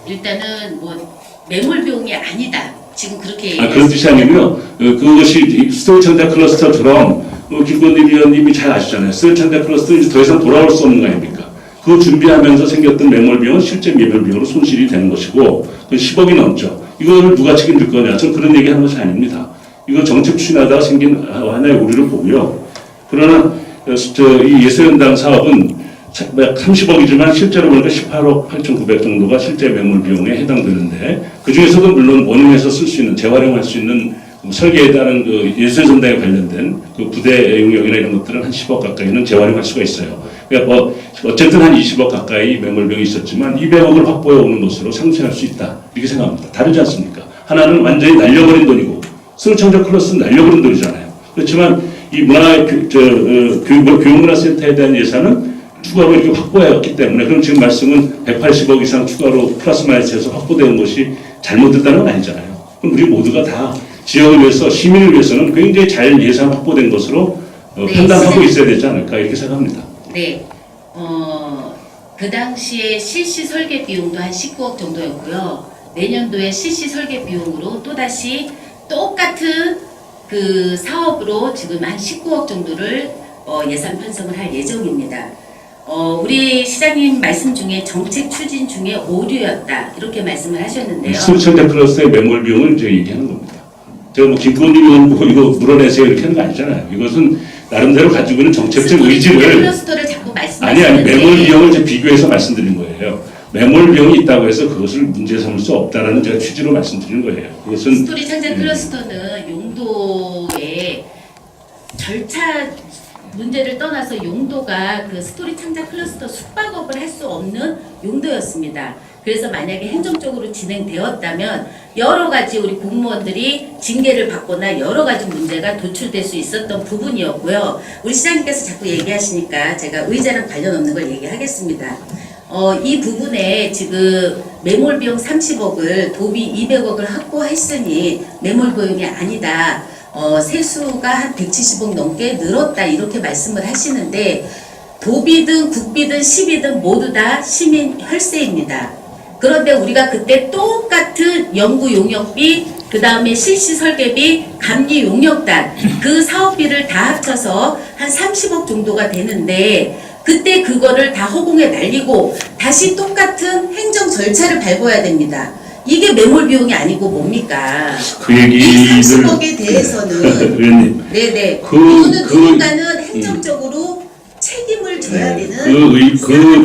일단은 뭐 매몰 비용이 아니다. 지금 그렇게 그런 뜻이 아니고요. 그것이 스토리 창작 클러스터처럼 김건희 위원님이 잘 아시잖아요. 스토리 창작 클러스터 이제 더 이상 돌아올 수 없는 거 아닙니까? 그거 준비하면서 생겼던 매몰 비용은 실제 매몰 비용으로 손실이 되는 것이고 그 10억이 넘죠. 이거를 누가 책임질 거냐? 저는 그런 얘기하는 것이 아닙니다. 이거 정책 추진하다가 생긴 하나의 오류를 보고요. 그러나 이 예술연당 사업은 30억이지만 실제로 보니까 18억 8,900 정도가 실제 매몰 비용에 해당되는데 그 중에서도 물론 원룸에서 쓸 수 있는 재활용할 수 있는 설계에 따른 그 예술전당에 관련된 그 부대 용역이나 이런 것들은 한 10억 가까이는 재활용할 수가 있어요. 그러니까 뭐 어쨌든 한 20억 가까이 매몰 비용이 있었지만 200억을 확보해 오는 것으로 상쇄할 수 있다 이렇게 생각합니다. 다르지 않습니까? 하나는 완전히 날려버린 돈이고 스토리 창작 클러스는 날려버린 돈이잖아요. 그렇지만 이 교육문화센터에 대한 예산은 추가로 이렇게 확보해왔기 때문에 그럼 지금 말씀은 180억 이상 추가로 플러스 마이너스해서 확보되는 것이 잘못됐다는 건 아니잖아요. 그럼 우리 모두가 다 지역을 위해서 시민을 위해서는 굉장히 잘 예산 확보된 것으로 판단하고 있어야 되지 않을까 이렇게 생각합니다. 네. 그 당시에 실시 설계 비용도 한 19억 정도였고요. 내년도에 실시 설계 비용으로 또다시 똑같은 그 사업으로 지금 한 19억 정도를 예산 편성을 할 예정입니다. 우리 시장님 말씀 중에 정책 추진 중에 오류였다 이렇게 말씀을 하셨는데요. 스토리창작 클러스터의 매몰 비용을 이제 얘기하는 겁니다. 제가 뭐 김건희 의원 보고 이거 물어내세요 이렇게 하는 거 아니잖아요. 이것은 나름대로 가지고 있는 정책적 의지를 클러스터를 자꾸 말씀하시는데 아니 매몰 비용을 이제 비교해서 말씀드린 거예요. 매몰 비용이 있다고 해서 그것을 문제 삼을 수 없다라는 제가 취지로 말씀드리는 거예요. 그것은 스토리 창작 클러스터는 용도의 절차 문제를 떠나서 용도가 그 스토리 창작 클러스터 숙박업을 할 수 없는 용도였습니다. 그래서 만약에 행정적으로 진행되었다면 여러 가지 우리 공무원들이 징계를 받거나 여러 가지 문제가 도출될 수 있었던 부분이었고요. 우리 시장님께서 자꾸 얘기하시니까 제가 의자랑 관련 없는 걸 얘기하겠습니다. 이 부분에 지금 매몰 비용 30억을 도비 200억을 확보했으니 매몰 비용이 아니다. 세수가 한 170억 넘게 늘었다 이렇게 말씀을 하시는데 도비든 국비든 시비든 모두 다 시민 혈세입니다. 그런데 우리가 그때 똑같은 연구 용역비 그 다음에 실시 설계비 감리 용역단 그 사업비를 다 합쳐서 한 30억 정도가 되는데 그때 그거를 다 허공에 날리고 다시 똑같은 행정 절차를 밟아야 됩니다. 이게 매몰 비용이 아니고 뭡니까? 그 얘기를 이 30억에 대해서는 의원님 네네 그- 이거는 누군가는 행정적으로 책임을 져야 되는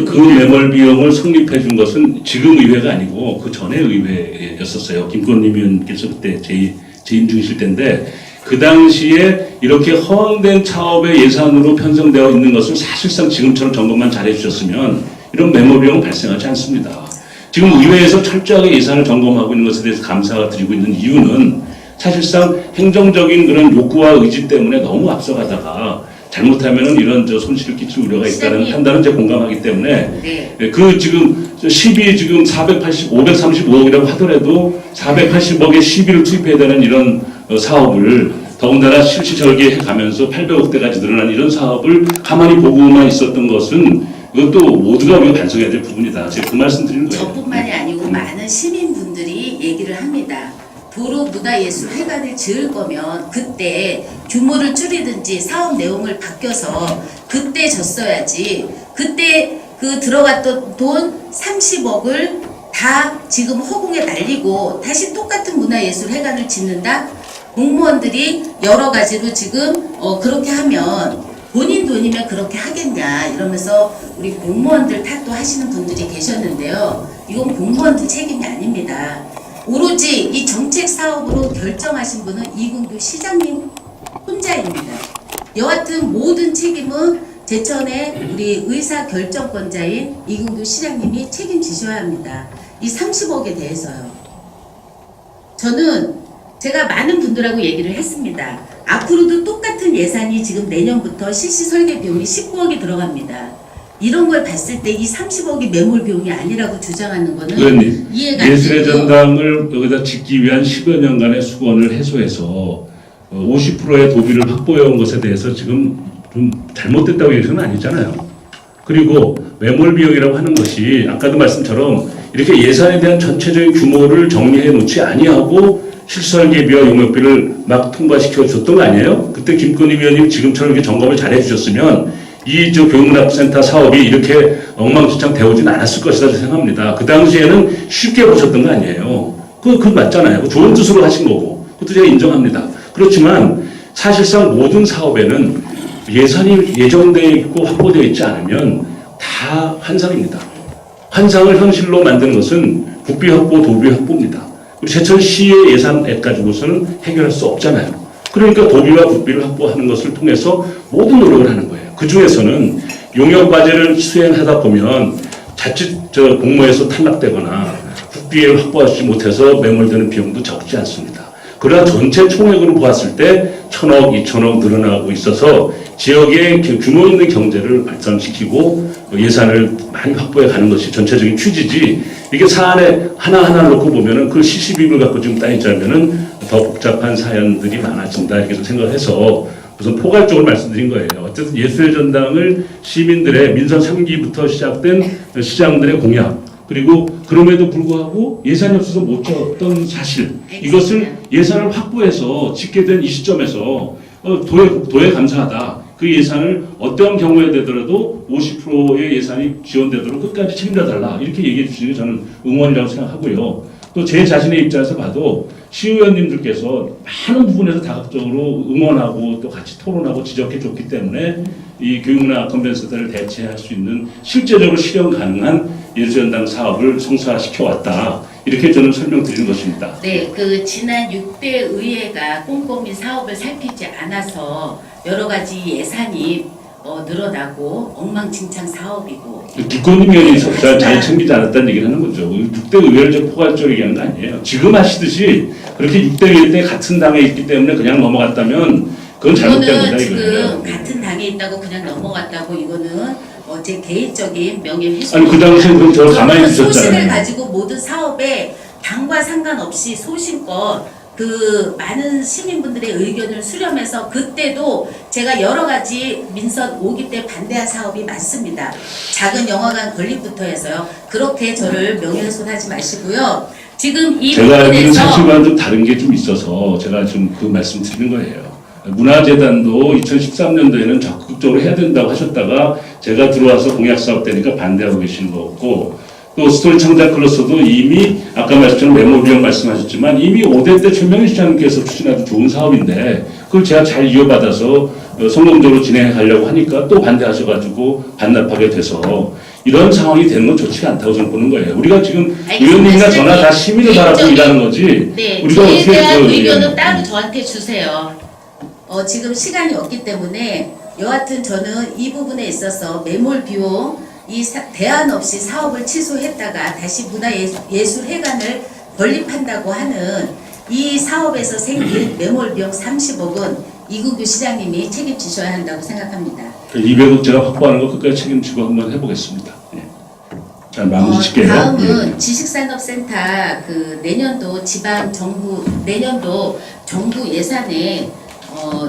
그 매몰 비용을 성립해 준 것은 지금 의회가 아니고 그 전에 의회였었어요. 김건희 의원께서 그때 재임 중이실 때인데 그 당시에 이렇게 허황된 차업의 예산으로 편성되어 있는 것을 사실상 지금처럼 점검만 잘해 주셨으면 이런 매몰 비용은 발생하지 않습니다. 지금 의회에서 철저하게 예산을 점검하고 있는 것에 대해서 감사가 드리고 있는 이유는 사실상 행정적인 그런 욕구와 의지 때문에 너무 앞서가다가 잘못하면은 이런 손실을 끼칠 우려가 있다는 시장님. 판단은 제가 공감하기 때문에 네. 그 지금 시비 지금 535억이라고 하더라도 480억의 시비를 투입해야 되는 이런 사업을 더군다나 실시 절개해 가면서 800억대까지 늘어난 이런 사업을 가만히 보고만 있었던 것은 이것도 모두가 우리가 반성해야 될 부분이다. 제가 그 말씀 드리는 거예요. 저뿐만이 아니고 많은 시민분들이 얘기를 합니다. 도로 문화예술회관을 지을 거면 그때 규모를 줄이든지 사업 내용을 바뀌어서 그때 졌어야지. 그때 그 들어갔던 돈 30억을 다 지금 허공에 날리고 다시 똑같은 문화예술회관을 짓는다? 공무원들이 여러 가지로 지금 그렇게 하면 본인 돈이면 그렇게 하겠냐 이러면서 우리 공무원들 탓도 하시는 분들이 계셨는데요. 이건 공무원들 책임이 아닙니다. 오로지 이 정책 사업으로 결정하신 분은 이근규 시장님 혼자입니다. 여하튼 모든 책임은 제천의 우리 의사 결정권자인 이근규 시장님이 책임지셔야 합니다. 이 30억에 대해서요. 저는 제가 많은 분들하고 얘기를 했습니다. 앞으로도 똑같은 예산이 지금 내년부터 실시 설계 비용이 19억이 들어갑니다. 이런 걸 봤을 때 이 30억이 매몰 비용이 아니라고 주장하는 거는 의원님, 이해가 안 예술의 되고요. 전당을 여기다 짓기 위한 10여 년간의 수건을 해소해서 50%의 도비를 확보해온 것에 대해서 지금 좀 잘못됐다고 얘기는 아니잖아요. 그리고 매몰 비용이라고 하는 것이 아까도 말씀처럼 이렇게 예산에 대한 전체적인 규모를 정리해 놓지 아니하고 실설계비와 용역비를 막 통과시켜 줬던 거 아니에요? 그때 김건희 위원님 지금처럼 이렇게 점검을 잘 해주셨으면 이 교육문화센터 사업이 이렇게 엉망진창 되어오진 않았을 것이다 생각합니다. 그 당시에는 쉽게 보셨던 거 아니에요. 그거 맞잖아요. 그 좋은 뜻으로 하신 거고. 그것도 제가 인정합니다. 그렇지만 사실상 모든 사업에는 예산이 예정되어 있고 확보되어 있지 않으면 다 환상입니다. 환상을 현실로 만드는 것은 국비 확보, 도비 확보입니다. 우리 제천시의 예산액 가지고서는 해결할 수 없잖아요. 그러니까 도비와 국비를 확보하는 것을 통해서 모든 노력을 하는 거예요. 그 중에서는 용역과제를 수행하다 보면 자칫 공모에서 탈락되거나 국비를 확보하지 못해서 매몰되는 비용도 적지 않습니다. 그러나 전체 총액으로 보았을 때 1,000억, 2,000억 늘어나고 있어서 지역의 규모 있는 경제를 발전시키고 예산을 많이 확보해 가는 것이 전체적인 취지지 이게 사안에 하나하나 놓고 보면은 그 시시비비를 갖고 지금 따지자면은 더 복잡한 사연들이 많아진다 이렇게 좀 생각을 해서 우선 포괄적으로 말씀드린 거예요. 어쨌든 예술의 전당을 시민들의 민선 3기부터 시작된 시장들의 공약 그리고 그럼에도 불구하고 예산이 없어서 못 졌던 사실 이것을 예산을 확보해서 짓게 된 이 시점에서 도에 감사하다 그 예산을 어떤 경우에 되더라도 50%의 예산이 지원되도록 끝까지 책임져 달라 이렇게 얘기해 주시는 게 저는 응원이라고 생각하고요. 또 제 자신의 입장에서 봐도 시의원님들께서 많은 부분에서 다각적으로 응원하고 또 같이 토론하고 지적해 줬기 때문에 이 교육문화 컨벤센터를 대체할 수 있는 실제적으로 실현 가능한 예술전당 사업을 성사시켜 왔다. 이렇게 저는 설명드리는 것입니다. 네, 그 지난 6대 의회가 꼼꼼히 사업을 살피지 않아서 여러 가지 예산이 늘어나고 엉망진창 사업이고 기권위원이 잘 챙기지 않았다는 얘기를 하는 거죠. 6대 의회를 좀 포괄적으로 얘기하는 거 아니에요. 지금 하시듯이 그렇게 6대 의회 때 같은 당에 있기 때문에 그냥 넘어갔다면 그건 잘못된 이거는 거다 지금 이거예요. 같은 당에 있다고 그냥 넘어갔다고 이거는 제 개인적인 명예훼손. 아니 그 당시에 그럼 저 가만히 소신을 두셨잖아요. 가지고 모든 사업에 당과 상관없이 소신껏 그 많은 시민분들의 의견을 수렴해서 그때도 제가 여러 가지 민선 5기 때 반대한 사업이 많습니다. 작은 영화관 건립부터 해서요. 그렇게 저를 명예훼손하지 마시고요. 지금 이 제가 알기로는 부분에서 사실과는 좀 다른 게 좀 있어서 제가 좀 그 말씀 드리는 거예요. 문화재단도 2013년도에는 적극적으로 해야 된다고 하셨다가 제가 들어와서 공약사업 되니까 반대하고 계시는 거고 또 스토리 창작 클러스도 이미 아까 말씀처럼 메모 비용 말씀하셨지만 이미 5대 때 최명희 시장님께서 추진하던 좋은 사업인데 그걸 제가 잘 이어받아서 성공적으로 진행해 가려고 하니까 또 반대하셔가지고 반납하게 돼서 이런 상황이 되는 건 좋지가 않다고 저는 보는 거예요. 우리가 지금 의원님이나 저나 다 시민을 바라고 일하는 거지. 네, 우리가 저에 어떻게 대한 그 의견은 따로 저한테 주세요. 지금 시간이 없기 때문에 여하튼 저는 이 부분에 있어서 매몰 비용 대안 없이 사업을 취소했다가 다시 문화예술회관을 건립한다고 하는 이 사업에서 생긴 매몰 비용 30억은 이근규 시장님이 책임지셔야 한다고 생각합니다. 200억 제가 확보하는 거 끝까지 책임지고 한번 해보겠습니다. 예. 자, 마무리 짓게요. 다음은 예. 지식산업센터 그 내년도 정부 예산에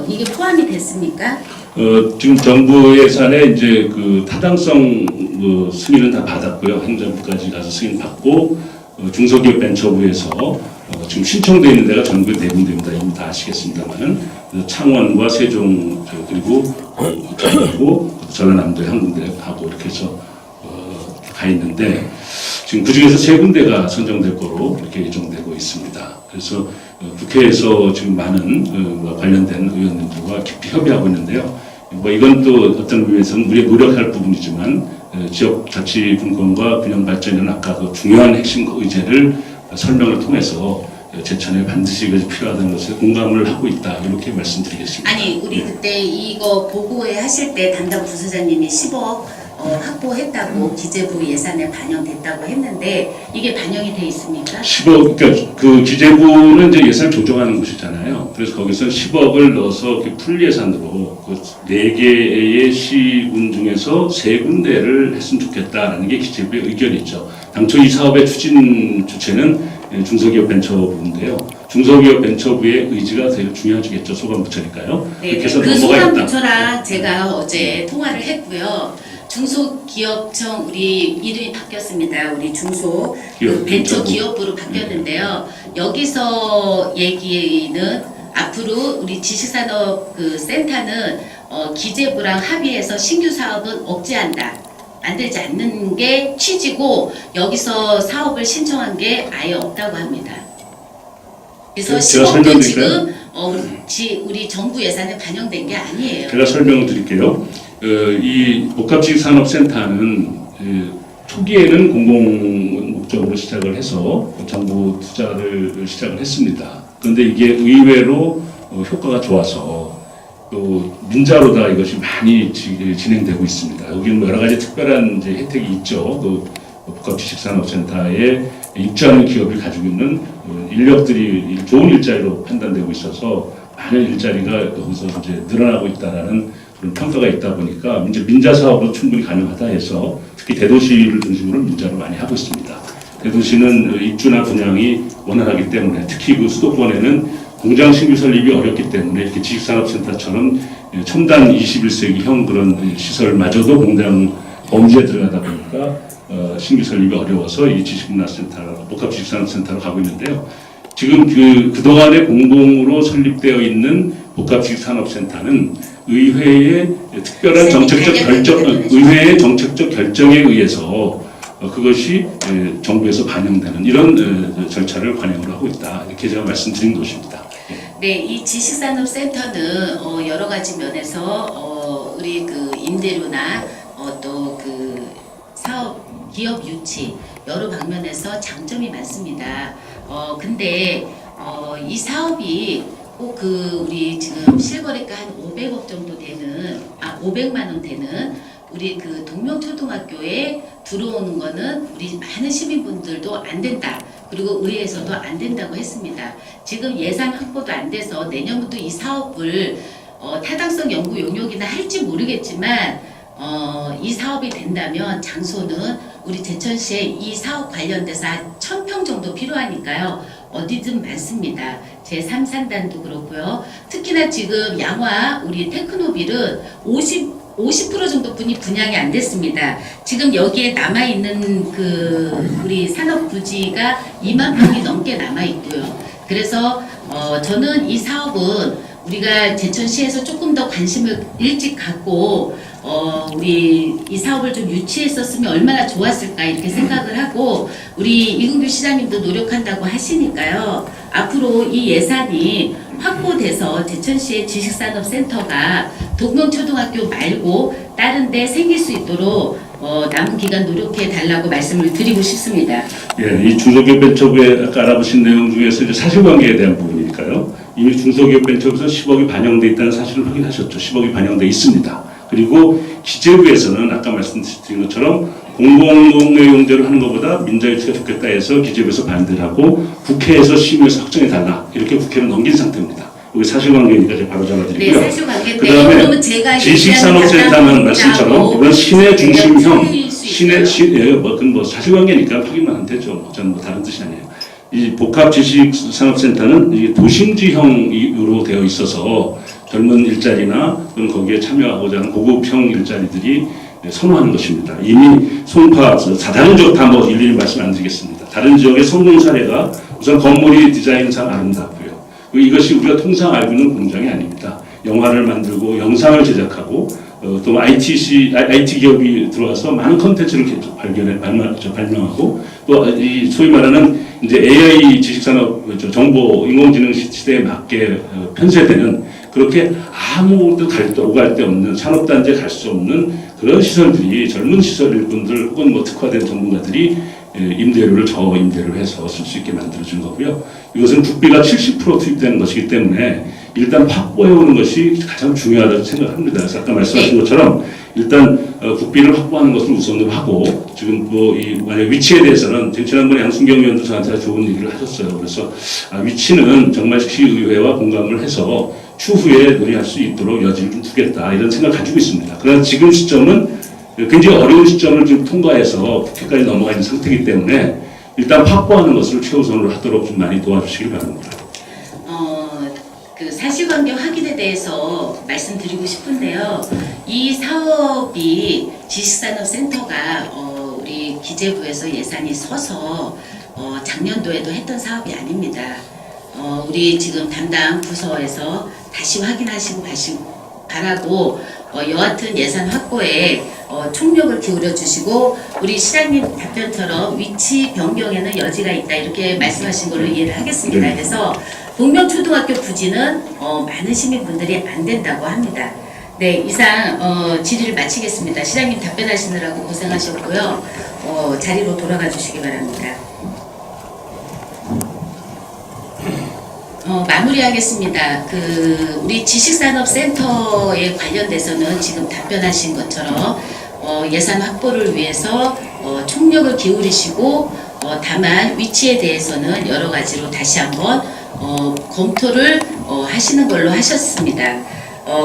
이게 포함이 됐습니까? 지금 정부 예산에 이제 그 타당성 승인은 다 받았고요. 행정부까지 가서 승인 받고 중소기업 벤처부에서 지금 신청되어 있는 데가 전국에 4군데입니다. 이미 다 아시겠습니다만은 창원과 세종 그리고 그리고 전라남도에 한 군데 하고 이렇게 해서 가 있는데 지금 그 중에서 3군데가 선정될 거로 이렇게 예정되고 있습니다. 그래서 국회에서 지금 많은 관련된 의원님들과 깊이 협의하고 있는데요. 이건 또 어떤 의미에서는 우리가 노력할 부분이지만 지역 자치 분권과 균형 발전에는 아까 그 중요한 핵심 의제를 설명을 통해서 제천에 반드시 필요하다는 것에 공감을 하고 있다 이렇게 말씀드리겠습니다. 아니 우리 그때 이거 보고회 하실 때 담당 부서장님이 10억 확보했다고 기재부 예산에 반영됐다고 했는데 이게 반영이 돼 있습니까? 10억, 그러니까 그 기재부는 이제 예산을 조정하는 곳이잖아요. 그래서 거기서 10억을 넣어서 풀 예산으로 그 4개의 시군 중에서 3군데를 했으면 좋겠다라는 게 기재부의 의견이죠. 당초 이 사업의 추진 주체는 중소기업 벤처부인데요. 중소기업 벤처부의 의지가 되게 중요하시겠죠. 소관부처니까요. 네, 그렇게 해서 그 넘어가겠다. 소관부처랑 제가 어제 통화를 했고요. 중소기업청 우리 이름이 바뀌었습니다. 우리 중소 그 벤처기업부로 바뀌었는데요. 여기서 얘기는 앞으로 우리 지식산업 그 센터는 기재부랑 합의해서 신규 사업은 억제한다. 만들지 않는 게 취지고 여기서 사업을 신청한 게 아예 없다고 합니다. 그래서 10억도 지금 우리 정부 예산에 반영된 게 아니에요. 제가 설명을 드릴게요. 이 복합지식산업센터는 초기에는 공공 목적으로 시작을 해서 정부 투자를 시작을 했습니다. 그런데 이게 의외로 효과가 좋아서 또 민자로다 이것이 많이 진행되고 있습니다. 여기는 여러 가지 특별한 이제 혜택이 있죠. 그 복합지식산업센터에 입주하는 기업이 가지고 있는 인력들이 좋은 일자리로 판단되고 있어서 많은 일자리가 여기서 이제 늘어나고 있다라는 그런 평가가 있다 보니까 이제 민자 사업도 충분히 가능하다 해서 특히 대도시를 중심으로 민자를 많이 하고 있습니다. 대도시는 입주나 분양이 원활하기 때문에 특히 그 수도권에는 공장 신규 설립이 어렵기 때문에 이렇게 지식산업센터처럼 첨단 21세기형 그런 시설마저도 공장 범주에 들어가다 보니까 신규 설립이 어려워서 이 지식문화센터, 복합지식산업센터로 가고 있는데요. 지금 그동안에 공공으로 설립되어 있는 복합지식산업센터는 의회의 특별한 정책적 관련된 의회의 정책적 결정에 의해서 그것이 정부에서 반영되는 이런 절차를 관행을 하고 있다. 이렇게 제가 말씀드린 것입니다. 네, 이 지식산업센터는 여러 가지 면에서 우리 그 임대료나 또 그 사업 기업 유치 여러 방면에서 장점이 많습니다. 근데 이 사업이 꼭 그 우리 지금 실거래가 한 500억 정도 되는 500만 원 되는 우리 그 동명초등학교에 들어오는 거는 우리 많은 시민분들도 안 된다. 그리고 의회에서도 안 된다고 했습니다. 지금 예산 확보도 안 돼서 내년부터 이 사업을 타당성 연구 용역이나 할지 모르겠지만 이 사업이 된다면 장소는 우리 제천시에 이 사업 관련돼서 한 1000평 정도 필요하니까요. 어디든 많습니다. 제3산단도 그렇고요. 특히나 지금 양화 우리 테크노빌은 50% 정도 분이 분양이 안 됐습니다. 지금 여기에 남아있는 그 우리 산업부지가 2만 평이 넘게 남아있고요. 그래서 저는 이 사업은 우리가 제천시에서 조금 더 관심을 일찍 갖고 우리 이 사업을 좀 유치했었으면 얼마나 좋았을까 이렇게 생각을 하고 우리 이근규 시장님도 노력한다고 하시니까요. 앞으로 이 예산이 확보돼서 제천시의 지식산업센터가 동명초등학교 말고 다른 데 생길 수 있도록 남은 기간 노력해 달라고 말씀을 드리고 싶습니다. 예, 이 중소기업벤처부에 아까 알아보신 내용 중에서 이제 사실관계에 대한 부분이니까요. 이미 중소기업벤처부에서 10억이 반영돼 있다는 사실을 확인하셨죠. 10억이 반영돼 있습니다. 그리고 기재부에서는 아까 말씀드린 것처럼 공공내용대로 하는 것보다 민자유치가 좋겠다 해서 기재부에서 반대를 하고 국회에서 심의해서 확정해달라 이렇게 국회를 넘긴 상태입니다. 여기 사실관계니까 제가 바로 잡아드리고요. 네, 사실관계인데 그 다음에 그러면 제가 지식산업센터는 말씀처럼 이건 시내 중심형 시내 뭐 사실관계니까 확인만 하면 되죠. 저는 뭐 다른 뜻이 아니에요. 이 복합지식산업센터는 이 도심지형으로 되어 있어서 젊은 일자리나 또는 거기에 참여하고자 하는 고급형 일자리들이 선호하는 것입니다. 이미 송파, 다른 지역 다 뭐 일일이 말씀 안 드리겠습니다. 다른 지역의 성공 사례가 우선 건물이 디자인상 아름답고요. 이것이 우리가 통상 알고 있는 공장이 아닙니다. 영화를 만들고 영상을 제작하고 또 IT 기업이 들어와서 많은 컨텐츠를 발명하고 또 이 소위 말하는 이제 AI 지식산업 정보 인공지능 시대에 맞게 편세되는 그렇게 아무것도 오갈 데 없는 산업단지에 갈 수 없는 그런 시설들이 젊은 시설 일꾼들 혹은 뭐 특화된 전문가들이 임대료를 저임대를 해서 쓸 수 있게 만들어준 거고요. 이것은 국비가 70% 투입되는 것이기 때문에 일단 확보해오는 것이 가장 중요하다고 생각합니다. 그래서 아까 말씀하신 것처럼 일단 국비를 확보하는 것을 우선으로 하고 지금 뭐 만약 위치에 대해서는 지난번에 양순경 의원도 저한테 좋은 얘기를 하셨어요. 그래서 위치는 정말 시의회와 공감을 해서 추후에 논의할 수 있도록 여지를 좀 두겠다 이런 생각을 가지고 있습니다. 그러나 지금 시점은 굉장히 어려운 시점을 지금 통과해서 국회까지 넘어가 있는 상태이기 때문에 일단 확보하는 것을 최우선으로 하도록 좀 많이 도와주시길 바랍니다. 그 사실관계 확인에 대해서 말씀드리고 싶은데요. 이 사업이 지식산업센터가 우리 기재부에서 예산이 서서 작년도에도 했던 사업이 아닙니다. 우리 지금 담당 부서에서 다시 확인하시고 바라고 여하튼 예산 확보에 총력을 기울여 주시고 우리 시장님 답변처럼 위치 변경에는 여지가 있다 이렇게 말씀하신 걸로 이해를 하겠습니다. 네. 그래서 동명초등학교 부지는 많은 시민분들이 안 된다고 합니다. 네, 이상 질의를 마치겠습니다. 시장님 답변하시느라고 고생하셨고요. 자리로 돌아가 주시기 바랍니다. 마무리하겠습니다. 우리 지식산업센터에 관련돼서는 지금 답변하신 것처럼 예산 확보를 위해서 총력을 기울이시고 다만 위치에 대해서는 여러 가지로 다시 한번 검토를 하시는 걸로 하셨습니다.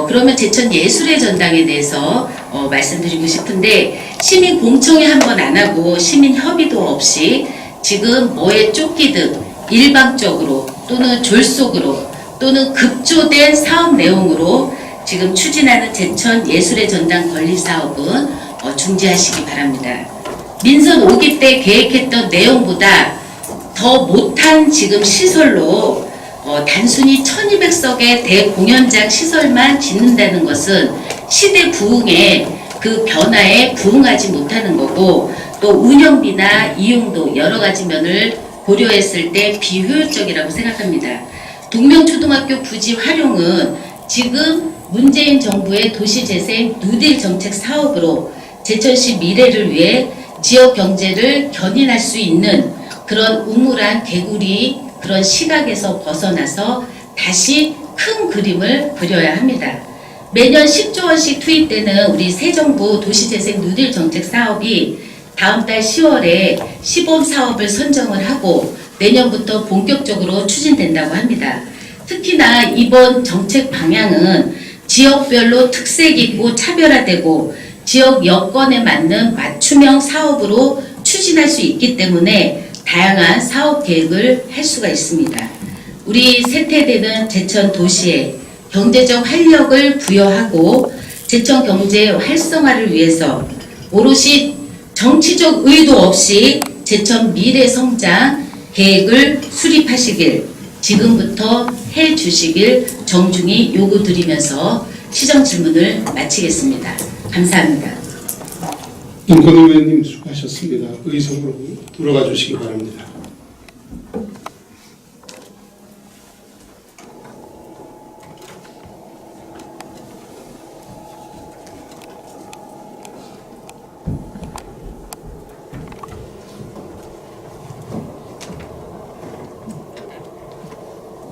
그러면 제천 예술의 전당에 대해서 말씀드리고 싶은데 시민 공청회 한 번 안 하고 시민 협의도 없이 지금 뭐에 쫓기듯 일방적으로 또는 졸속으로 또는 급조된 사업 내용으로 지금 추진하는 제천 예술의 전당 건립 사업은 중지하시기 바랍니다. 민선 5기 때 계획했던 내용보다 더 못한 지금 시설로 단순히 1200석의 대공연장 시설만 짓는다는 것은 시대 부흥에 그 변화에 부응하지 못하는 거고 또 운영비나 이용도 여러 가지 면을 고려했을 때 비효율적이라고 생각합니다. 동명초등학교 부지 활용은 지금 문재인 정부의 도시재생 뉴딜 정책 사업으로 제천시 미래를 위해 지역 경제를 견인할 수 있는 그런 우물한 개구리 그런 시각에서 벗어나서 다시 큰 그림을 그려야 합니다. 매년 10조 원씩 투입되는 우리 새 정부 도시재생 뉴딜 정책 사업이 다음 달 10월에 시범 사업을 선정을 하고 내년부터 본격적으로 추진된다고 합니다. 특히나 이번 정책 방향은 지역별로 특색 있고 차별화되고 지역 여건에 맞는 맞춤형 사업으로 추진할 수 있기 때문에 다양한 사업 계획을 할 수가 있습니다. 우리 세태되는 제천 도시에 경제적 활력을 부여하고 제천 경제 활성화를 위해서 오롯이 정치적 의도 없이 제천 미래 성장 계획을 수립하시길 지금부터 해 주시길 정중히 요구드리면서 시정 질문을 마치겠습니다. 감사합니다. 인권 의원님 수고하셨습니다. 의석으로 들어가 주시기 바랍니다.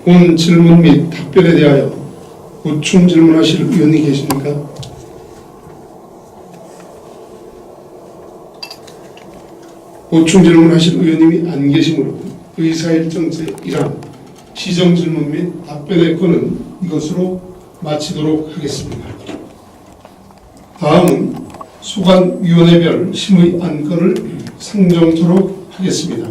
본 질문 및 답변에 대하여 보충 질문하실 의원이 계십니까? 보충 질문하실 의원님이 안 계시므로 의사일정 제1항 시정 질문 및 답변의 건은 이것으로 마치도록 하겠습니다. 다음은 소관위원회별 심의 안건을 상정토록 하겠습니다.